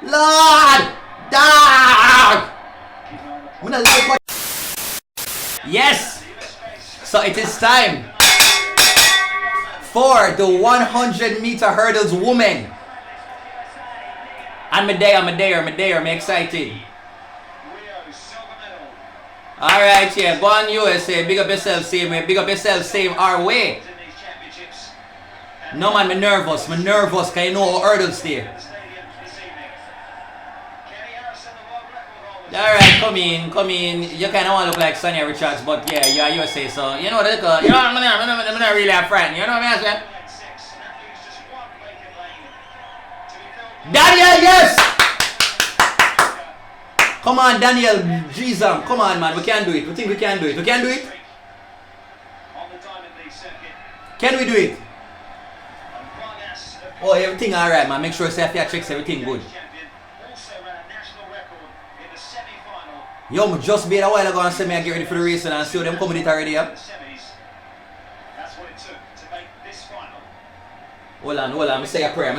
Lord! Dog! Yes! So it is time for the 100-meter hurdles women. I'm excited. Alright, yeah, go on USA, big up yourself, same way, big up yourself, same our way. No man, I'm nervous, cause you know how hurdles stay. Alright, come in. You kinda wanna look like Sonia Richards, but yeah, you are USA, so you know the little, you know, I'm not really a friend, you know what I'm saying? Danielle, yes! Come on, Danielle, Jesus, come on, man, we can do it. We think we can do it. We can do it? Can we do it? Oh, everything alright, man. Make sure Safia checks everything good. Yo, I just made a while ago and said me I get ready for the race and see how them come with it already, yeah? Hold on. I'm say a prayer.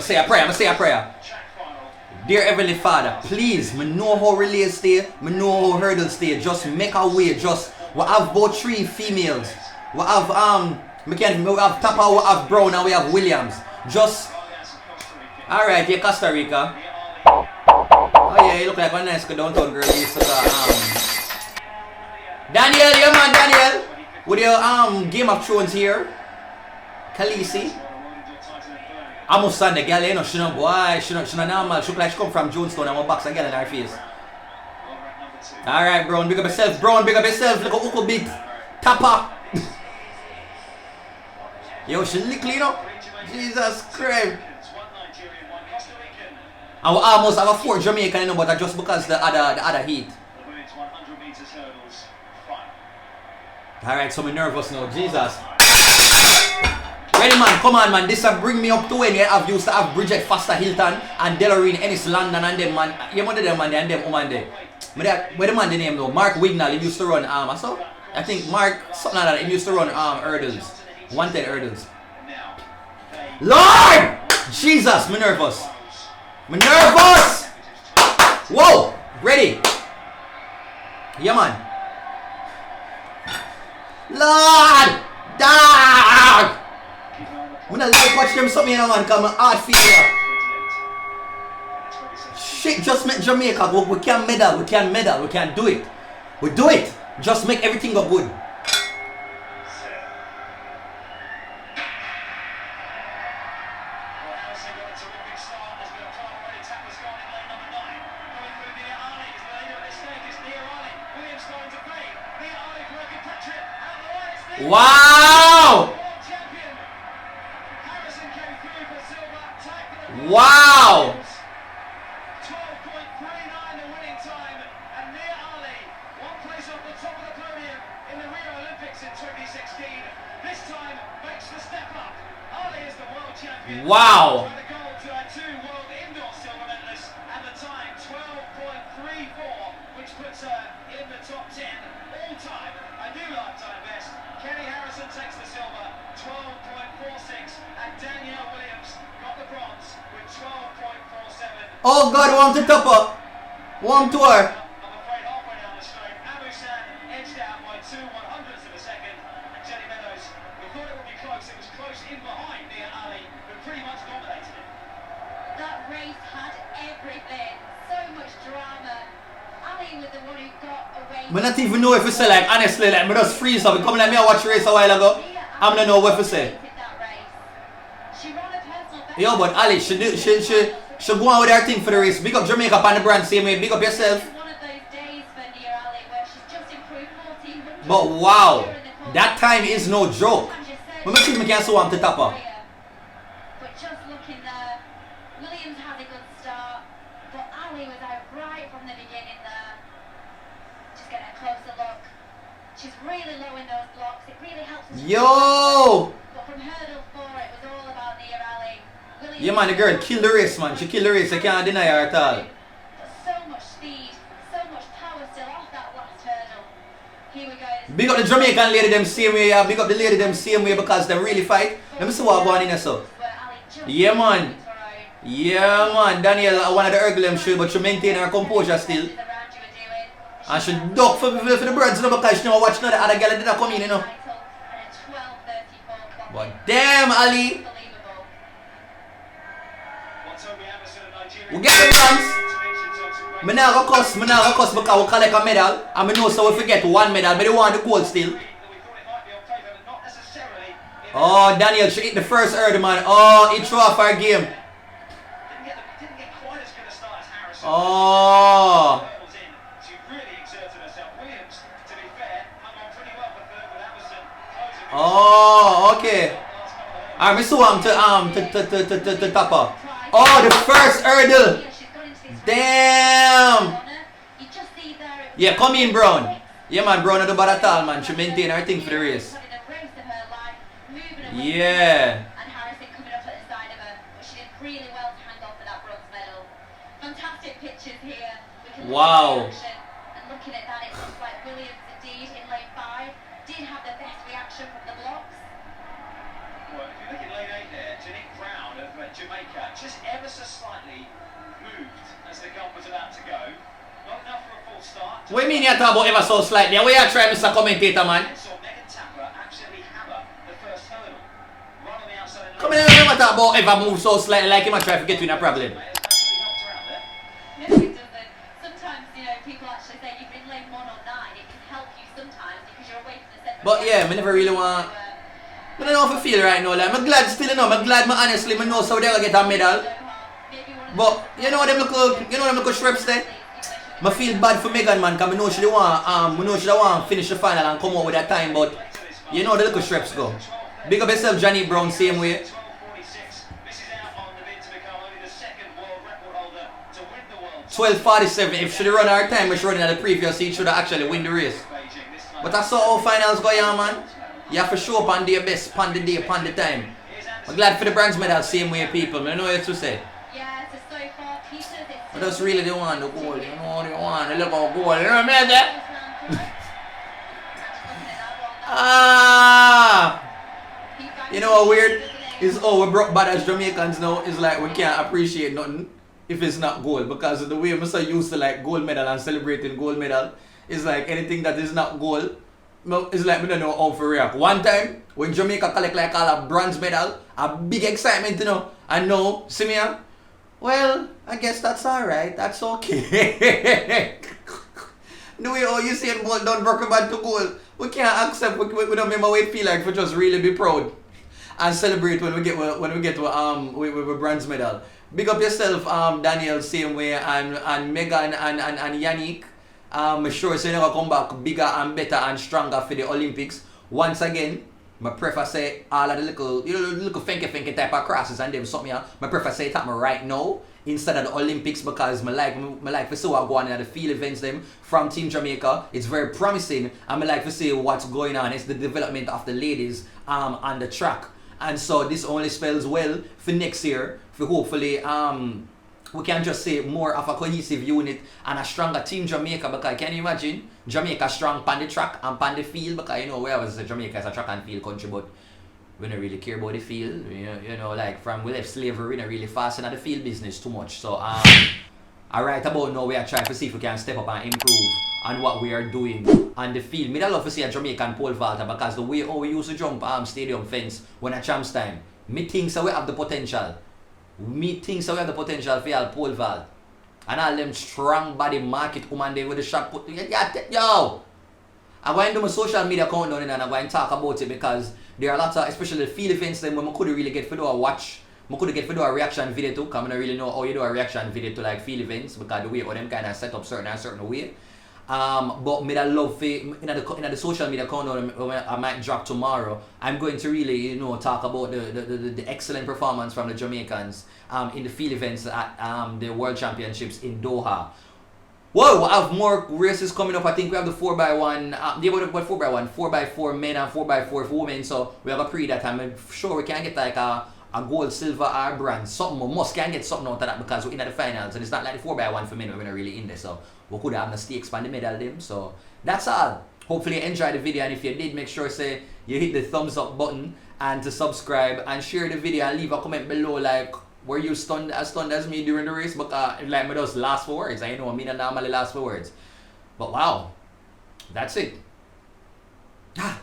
Dear Heavenly Father, please, me know how relays stay, me know how hurdles stay. Just make a way. Just we have both 3 females. We have we have Tapa, we have Brown, and we have Williams. Just alright, yeah, Costa Rica. Oh yeah, you look like a nice downtown girl. Danielle, yeah man, Danielle. With your Game of Thrones here. Khaleesi. Amusan, the girl, you know, she not normal. She look like she come from Jonestown and one box a girl in her face. Alright, Brown, big up yourself. Look at Uko beat. Tapa. Yo, she lick clean up. Jesus Christ. And we almost have a 4 Jamaican, you know, but just because the other heat. Alright, so I'm nervous now. Jesus. Ready, man, come on, man. This will bring me up to when you have used to have Bridget Foster Hilton and Delorine Ennis London and them, man. You remember them, man, and them woman there. Where the man the name though? Mark Wignall, he used to run so I think Mark something like that, he used to run hurdles. Wanted hurdles. Lord! Jesus, me nervous. Whoa! Ready? Yeah, man. Lord! Dog! I'm gonna like watch them something, you know, man, because my heart feel shit, just make Jamaica go. We can medal, we can do it. We do it. Just make everything go good. Wow! Wow! 12.39 the winning time, and Nia Ali, one place off the top of the podium in the Rio Olympics in 2016. This time makes the step up. Ali is the world champion. Wow! With the gold to our 2 world indoor silver medalists, and the time 12.34, which puts her in the top 10 all time. A new lifetime best. Kendra Harrison takes the silver, 12.46, and Danielle Williams got the bronze with 12.47. Oh God, want to top up. One tour. I'm afraid halfway down the straight, Amusan edged out by 2/100ths of a second. And Jenny Meadows, we thought it would be close. It was close in behind Nia Ali, who pretty much dominated it. That race had everything. So much drama. Ali was the one who got away. I don't even know if we say, like, honestly, like, I just freeze up. Come like me, I watch the race a while ago. I don't know what to say. Yo, but Ali, she go on with her thing for the race. Big up Jamaica on the brand, same way. Big up yourself. But wow, that time is no joke. Let me see if I can so on to top her. But just looking there, Williams had a good start, but Ali was out right from the beginning there. Just get a closer look. She's really low in those blocks. It really helps us. Yo! But from hurdle 4, it was all about Nia Ali. Yeah, man, the girl killed the race, man. She killed the race. I can't deny her at all. So much speed, so much power still off that last hurdle. Here we go. Big up the Jamaican lady them same way, yeah. Big up the lady them same way because they really fight. Let me see what going in there, so. Yeah, man. Yeah, man. Danielle, one of the Erglem show, but she maintain her composure still. And she duck for the birds, you know, because she never watch no other girl that did not come in, you know. But damn, Ali. We get the bronze. I now go cuss because we collect a medal. And I know so we forget one medal, but they want the gold still. Oh, Danielle, she hit the first hurdle, man. Oh, he threw off our game. Oh. Oh, okay. Alright, we saw him to top up. Oh, the first hurdle. Damn. Yeah, come in, Brown. Yeah, man, Brown not bad at all, man. She maintain her thing for the race. Yeah. And Harrison coming up at the side of her, but she did really well to hang on for that bronze medal. Fantastic pictures here. Wow. And looking at that, it looks like Williams indeed in lane 5 did have the best reaction from the blocks. Well, if you look at lane 8 there, Danielle Brown of Jamaica just ever so slightly moved as the gun was about to go. Not enough for a full start. What do you mean you talk about ever so slightly? What you try, Mr. Commentator, man? Come here, you talk about ever move so slightly like him and try to get you in a problem. No, it doesn't. Sometimes, you know, people actually say you've been lane 1 or 9. It can help you sometimes because you're away from the centre. But yeah, I never really want. I don't know if I feel right now. Like, I'm glad still, you know. I'm glad, honestly, I know so they're gonna get a medal. But you know them little shreps there. I feel bad for Megan, man, because I know she don't want finish the final and come out with that time. But you know the little shreps go. Big up yourself, Johnny Brown, same way. 12:47. If she run her time, when she running at the previous seat, should have actually win the race. But that's how finals go, yeah, man. You have to show up on their best, on the day, on the time. I'm glad for the bronze medal, same way, people. I know what to say. Yeah, so far, Peter, but that's really the one, the goal. You know they want the little goal. You know what I mean? Ah. You know what weird? Is we broke bad as Jamaicans now. It's like we can't appreciate nothing if it's not gold. Because of the way we're so used to like gold medal and celebrating gold medal. It's like anything that is not gold. It's like we don't know how to react. One time, when Jamaica collect like all a bronze medal, a big excitement, you know. And now, see me here? Well, I guess that's alright. That's okay. The way how you see it, gold don't broke bad to gold. We can't accept, we don't remember what it feel like for just really be proud. And celebrate when we get with bronze medal. Big up yourself, Danielle, same way, and Megan and Yannick. I'm sure so you're gonna come back bigger and better and stronger for the Olympics. Once again, I prefer say all of the little funky type of crosses and them something. I prefer say it happen right now instead of the Olympics because I like to see what going on at the field events them from Team Jamaica. It's very promising and I like to see what's going on. It's the development of the ladies on the track. And so this only spells well for next year for hopefully we can just say more of a cohesive unit and a stronger Team Jamaica because can you imagine Jamaica strong on the track and on the field because you know we always say Jamaica is a track and field country but we don't really care about the field. You know like from we left slavery we don't really fast in the field business too much. So right about now we are trying to see if we can step up and improve on what we are doing on the field. Me love to see a Jamaican pole vaulter because the way how we used to jump stadium fence when at champs time, me think so we have the potential. Me think so we have the potential for your pole vault. And all them strong body market woman there with the shot put yo! I'm going to do my social media countdown and I'm going to talk about it because there are lots of especially the field events then when I couldn't really get to do a watch. I couldn't get to do a reaction video too because I don't really know how you do a reaction video to like field events because the way how them kind of set up certain way. But me that love for in the social media account I might drop tomorrow. I'm going to really talk about the excellent performance from the Jamaicans in the field events at the World Championships in Doha. Whoa, we have more races coming up. I think we have the 4x1, what 4x1, 4x4 men and 4x4 for women. So we have a pre that I'm sure we can get like a gold, silver, or bronze. Something we must can get something out of that because we're in the finals and it's not like the 4x1 for men we're not really in there. So we could have the stakes on the medal them. So that's all. Hopefully you enjoyed the video and if you did, make sure say you hit the thumbs up button and to subscribe and share the video and leave a comment below like were you stunned as me during the race? Because like me those last 4 words. I know I mean normally last 4 words. But wow. That's it. Ah.